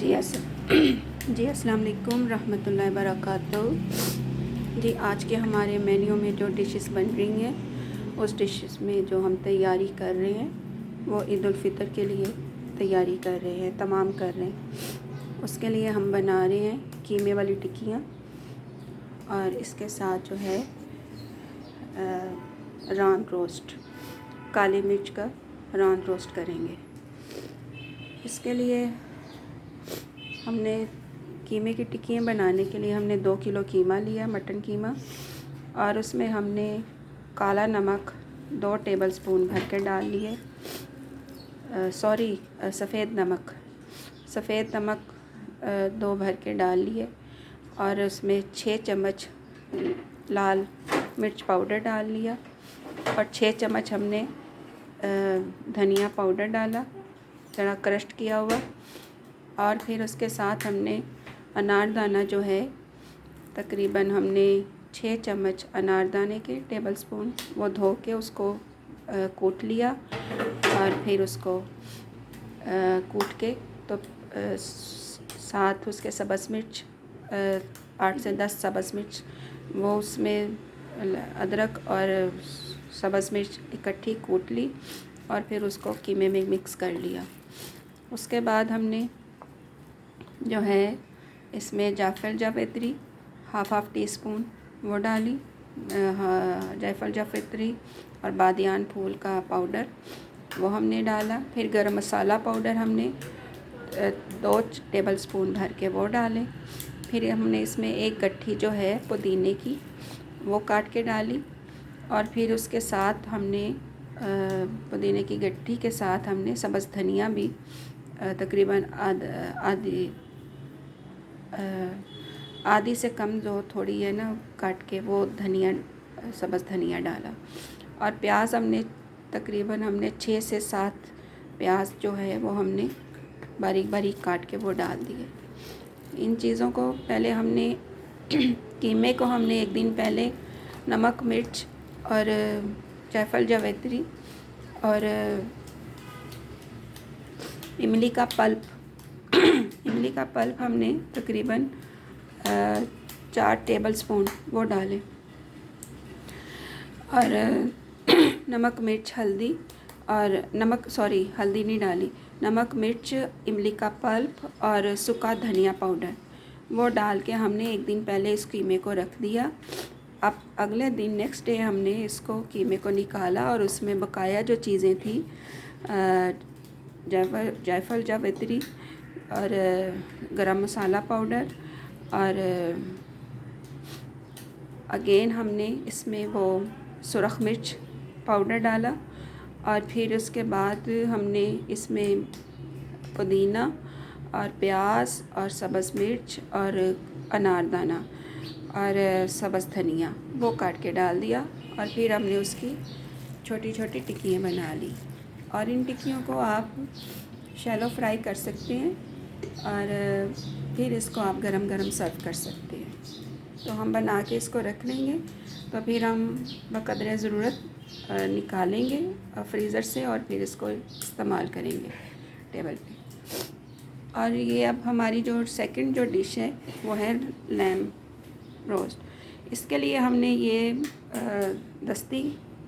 जी अस्सलाम वालेकुम रहमतुल्लाहि बरकातहू। जी आज के हमारे मेन्यू में जो डिशेस बन रही हैं उस डिशेस में जो हम तैयारी कर रहे हैं वो ईद उल फ़ितर के लिए तैयारी कर रहे हैं, तमाम कर रहे हैं। उसके लिए हम बना रहे हैं कीमे वाली टिक्कियाँ और इसके साथ जो है रान रोस्ट, काली मिर्च का रान रोस्ट करेंगे। इसके लिए हमने कीमे की टिक्कियाँ बनाने के लिए हमने 2 किलो कीमा लिया, मटन कीमा, और उसमें हमने काला नमक 2 टेबलस्पून भर के डाल लिए। सफ़ेद नमक 2 भर के डाल लिए और उसमें 6 चम्मच लाल मिर्च पाउडर डाल लिया और 6 चम्मच हमने धनिया पाउडर डाला, थोड़ा क्रश्ड किया हुआ। और फिर उसके साथ हमने अनारदाना जो है तकरीबन हमने 6 चम्मच अनारदाने के टेबलस्पून वो धो के उसको कूट लिया और फिर उसको कूट के तो साथ उसके सब्ज़ मिर्च 8 से 10 सब्ज़ मिर्च वो उसमें अदरक और सब्ज़ मिर्च इकट्ठी कूट ली और फिर उसको कीमे में मिक्स कर लिया। उसके बाद हमने जो है इसमें जायफल जावित्री हाफ टी स्पून वो डाली, जायफल जावित्री और बादियान फूल का पाउडर वो हमने डाला। फिर गरम मसाला पाउडर हमने 2 टेबलस्पून भर के वो डाले। फिर हमने इसमें एक गट्ठी जो है पुदीने की वो काट के डाली और फिर उसके साथ हमने पुदीने की गट्ठी के साथ हमने सब्ज़ धनिया भी तकरीबन आधी से कम जो थोड़ी है ना काट के वो धनिया, सब्ज़ धनिया डाला। और प्याज हमने तकरीबन 6 से 7 प्याज जो है वो हमने बारीक बारीक काट के वो डाल दिए। इन चीज़ों को पहले हमने कीमे को हमने एक दिन पहले नमक मिर्च और जायफल जावित्री और इमली का पल्प हमने तकरीबन 4 टेबलस्पून वो डाले और नमक मिर्च हल्दी और हल्दी नहीं डाली, नमक मिर्च इमली का पल्प और सूखा धनिया पाउडर वो डाल के हमने एक दिन पहले इस कीमे को रख दिया। अब अगले दिन नेक्स्ट डे हमने इसको कीमे को निकाला और उसमें बकाया जो चीज़ें थी जायफल जावित्री और गरम मसाला पाउडर और अगेन हमने इसमें वो सुरख मिर्च पाउडर डाला और फिर उसके बाद हमने इसमें पुदीना और प्याज और सब्ज़ मिर्च और अनारदाना और सब्ज़ धनिया वो काट के डाल दिया और फिर हमने उसकी छोटी छोटी टिक्कियाँ बना ली। और इन टिक्कियों को आप शैलो फ्राई कर सकते हैं और फिर इसको आप गरम गरम सर्व कर सकते हैं। तो हम बना के इसको रख लेंगे तो फिर हम बक़दर ज़रूरत निकालेंगे फ्रीज़र से और फिर इसको इस्तेमाल करेंगे टेबल पे। और ये अब हमारी जो सेकंड जो डिश है वो है लैम रोस्ट। इसके लिए हमने ये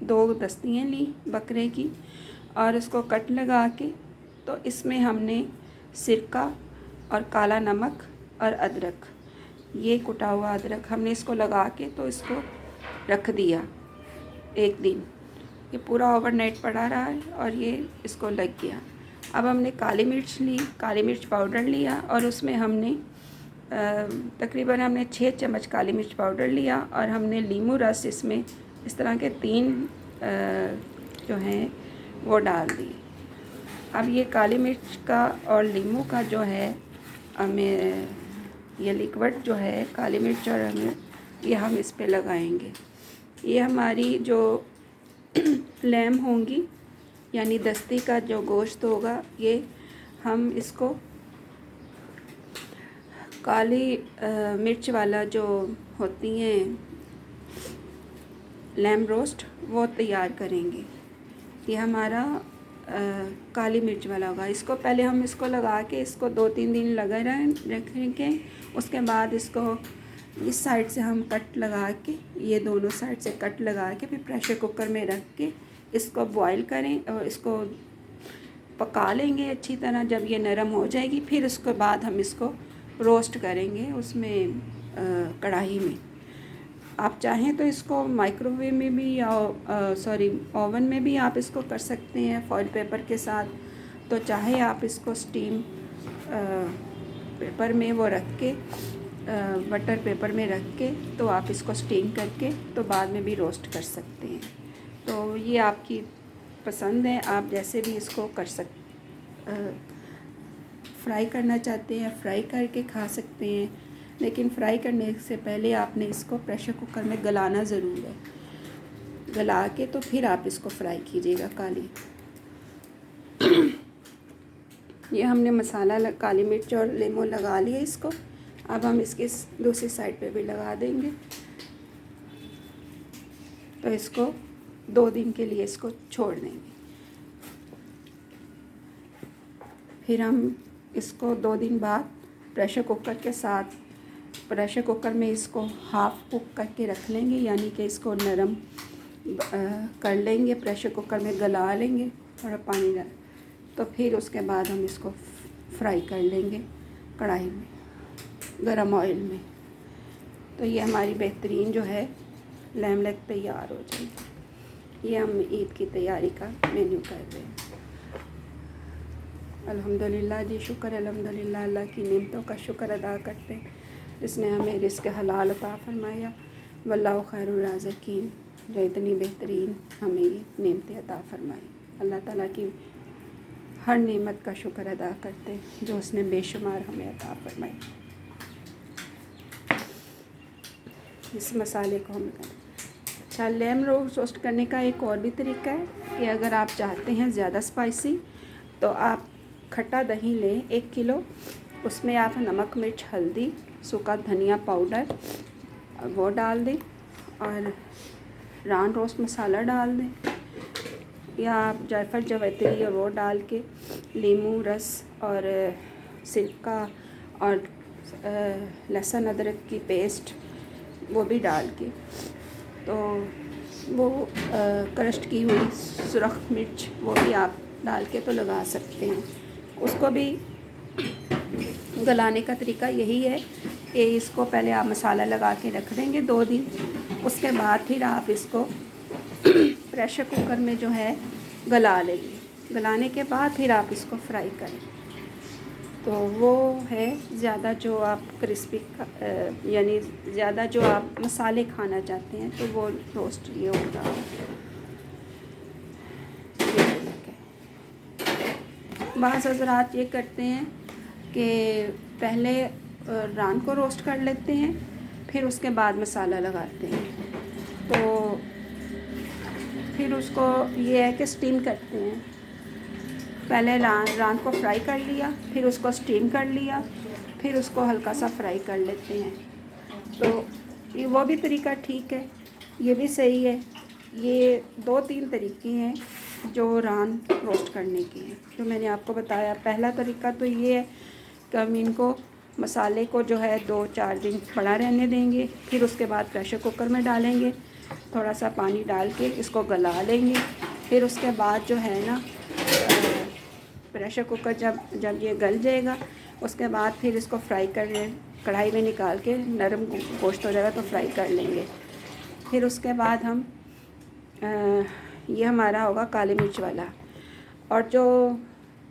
2 दस्तियाँ ली बकरे की और इसको कट लगा के तो इसमें हमने सिरका और काला नमक और अदरक, ये कुटा हुआ अदरक हमने इसको लगा के तो इसको रख दिया एक दिन। ये पूरा ओवरनाइट पड़ा रहा है और ये इसको लग गया। अब हमने काली मिर्च पाउडर लिया और उसमें हमने तकरीबन 6 चम्मच काली मिर्च पाउडर लिया और हमने लीमू रस इसमें इस तरह के 3 जो हैं वो डाल दिए। अब ये काली मिर्च का और लीमू का जो है हमें ये लिक्विड जो है काली मिर्च और हमें ये हम इस पे लगाएंगे। ये हमारी जो लैम होंगी यानी दस्ती का जो गोश्त होगा ये हम इसको काली मिर्च वाला जो होती हैं लैम रोस्ट वो तैयार करेंगे। ये हमारा काली मिर्च वाला होगा। इसको पहले हम इसको लगा के इसको 2-3 दिन लगा रखेंगे। उसके बाद इसको इस साइड से हम कट लगा के, ये दोनों साइड से कट लगा के फिर प्रेशर कुकर में रख के इसको बॉईल करें और इसको पका लेंगे अच्छी तरह। जब ये नरम हो जाएगी फिर उसके बाद हम इसको रोस्ट करेंगे उसमें कढ़ाई में। आप चाहें तो इसको माइक्रोवेव में भी या ओवन में भी आप इसको कर सकते हैं फॉइल पेपर के साथ। तो चाहे आप इसको स्टीम पेपर में वो रख के बटर पेपर में रख के तो आप इसको स्टीम करके तो बाद में भी रोस्ट कर सकते हैं। तो ये आपकी पसंद है, आप जैसे भी इसको कर फ्राई करना चाहते हैं फ्राई करके खा सकते हैं। लेकिन फ्राई करने से पहले आपने इसको प्रेशर कुकर में गलाना ज़रूर है। गला के तो फिर आप इसको फ्राई कीजिएगा काली। ये हमने मसाला काली मिर्च और लेमन लगा लिया इसको। अब हम इसके दूसरी साइड पे भी लगा देंगे। तो इसको 2 दिन के लिए इसको छोड़ देंगे। फिर हम इसको 2 दिन बाद प्रेशर कुकर के साथ प्रेशर कुकर में इसको हाफ़ कुक करके रख लेंगे, यानी कि इसको नरम कर लेंगे, प्रेशर कुकर में गला लेंगे थोड़ा पानी डाल। तो फिर उसके बाद हम इसको फ्राई कर लेंगे कढ़ाई में गरम ऑयल में। तो ये हमारी बेहतरीन जो है लैम लेग तैयार हो जाएगी। ये हम ईद की तैयारी का मेन्यू कर रहे हैं। अल्हम्दुलिल्लाह जी, शुक्र अल्हम्दुलिल्लाह, अल्लाह की नेमतों का शुक्र अदा करते हैं जिसने हमें रिज़्क़ हलाल अता फरमाया। वल्लाहु खैरुर राज़िकीन, जो इतनी बेहतरीन हमें ये नेमतें अता फरमाई। अल्लाह ताला की हर नेमत का शुक्र अदा करते हैं जो उसने बेशुमार हमें अता फरमाई। इस मसाले को हम करें। अच्छा, लैम रोस्ट करने का एक और भी तरीका है कि अगर आप चाहते हैं ज़्यादा स्पाइसी तो आप खट्टा दही लें 1 किलो। उसमें आप नमक मिर्च हल्दी सूखा धनिया पाउडर वो डाल दें और रान रोस्ट मसाला डाल दें, या आप जायफल जवैत्री और वो डाल के नींबू रस और सिरका और लहसुन अदरक की पेस्ट वो भी डाल के, तो वो क्रश्ड की हुई सुरख मिर्च वो भी आप डाल के तो लगा सकते हैं। उसको भी गलाने का तरीका यही है कि इसको पहले आप मसाला लगा के रख देंगे 2 दिन। उसके बाद फिर आप इसको प्रेशर कुकर में जो है गला लेंगे। गलाने के बाद फिर आप इसको फ्राई करें। तो वो है ज़्यादा जो आप क्रिस्पी यानी ज़्यादा जो आप मसाले खाना चाहते हैं तो वो रोस्ट ये होगा। बाज़ हज़रात ये करते हैं कि पहले रान को रोस्ट कर लेते हैं फिर उसके बाद मसाला लगाते हैं। तो फिर उसको ये है कि स्टीम करते हैं। पहले रान को फ्राई कर लिया, फिर उसको स्टीम कर लिया, फिर उसको हल्का सा फ्राई कर लेते हैं। तो ये वो भी तरीका ठीक है, ये भी सही है। ये 2-3 तरीके हैं जो रान रोस्ट करने के हैं जो मैंने आपको बताया। पहला तरीका तो ये है कि हम इनको मसाले को जो है 2-4 दिन पड़ा रहने देंगे, फिर उसके बाद प्रेशर कुकर में डालेंगे, थोड़ा सा पानी डाल के इसको गला लेंगे। फिर उसके बाद जो है ना प्रेशर कुकर जब ये गल जाएगा उसके बाद फिर इसको फ्राई कर कढ़ाई में निकाल के नरम गोश्त हो जाएगा तो फ्राई कर लेंगे। फिर उसके बाद हम ये हमारा होगा काली मिर्च वाला। और जो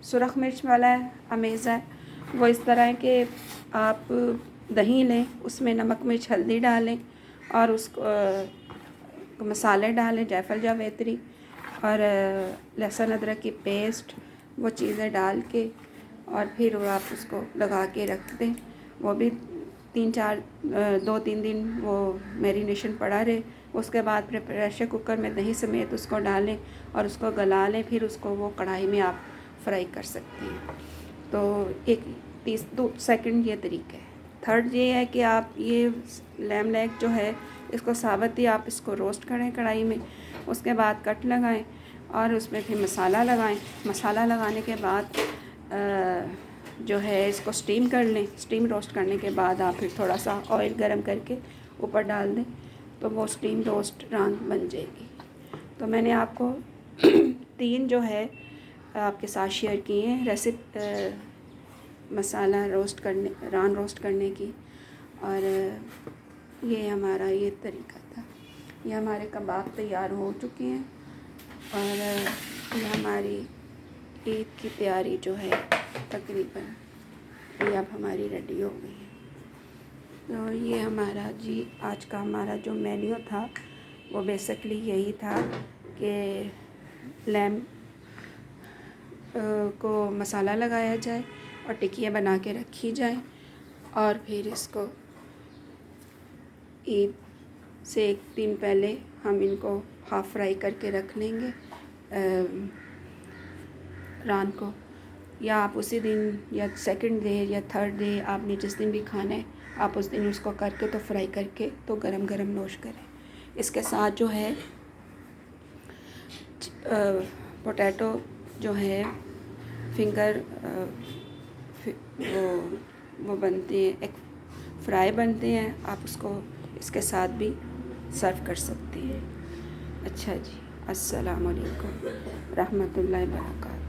सुरख मिर्च वाला है अमेज़ा वो इस तरह है कि आप दही लें, उसमें नमक मिर्च हल्दी डालें और उसको मसाले डालें, जायफल जावित्री और लहसुन अदरक की पेस्ट, वो चीज़ें डाल के और फिर वो आप उसको लगा के रख दें। वो भी 2-3 दिन वो मैरिनेशन पड़ा रहे। उसके बाद फिर प्रेशर कुकर में दही समेत उसको डालें और उसको गला लें, फिर उसको वो कढ़ाई में आप फ्राई कर सकते हैं। तो 2 ये तरीका है। थर्ड ये है कि आप ये लैम लेग जो है इसको साबुत ही आप इसको रोस्ट करें कढ़ाई में, उसके बाद कट लगाएं और उसमें फिर मसाला लगाएं। मसाला लगाने के बाद जो है इसको स्टीम कर लें। स्टीम रोस्ट करने के बाद आप फिर थोड़ा सा ऑयल गरम करके ऊपर डाल दें तो वो स्टीम रोस्ट रान बन जाएगी। तो मैंने आपको 3 जो है आपके साथ शेयर किए हैं मसाला रोस्ट करने, रान रोस्ट करने की। और ये हमारा ये तरीका था। ये हमारे कबाब तैयार हो चुके हैं और ये हमारी ईद की तैयारी जो है तकरीबन ये अब हमारी रेडी हो गई है। तो ये हमारा जी आज का हमारा जो मेन्यू था वो बेसिकली यही था कि लैम को मसाला लगाया जाए और टिक्कियाँ बना के रखी जाए और फिर इसको ईद से 1 दिन पहले हम इनको हाफ़ फ्राई करके रख लेंगे रान को, या आप उसी दिन या सेकंड डे या थर्ड डे आपने जिस दिन भी खाना है आप उस दिन उसको करके तो फ्राई करके तो गरम गरम नोश करें। इसके साथ जो है पोटैटो जो है फिंगर वो बनते हैं, एक फ्राई बनते हैं, आप उसको इसके साथ भी सर्व कर सकते हैं। अच्छा जी, अस्सलाम वालेकुम रहमतुल्लाहि व बरकातहू।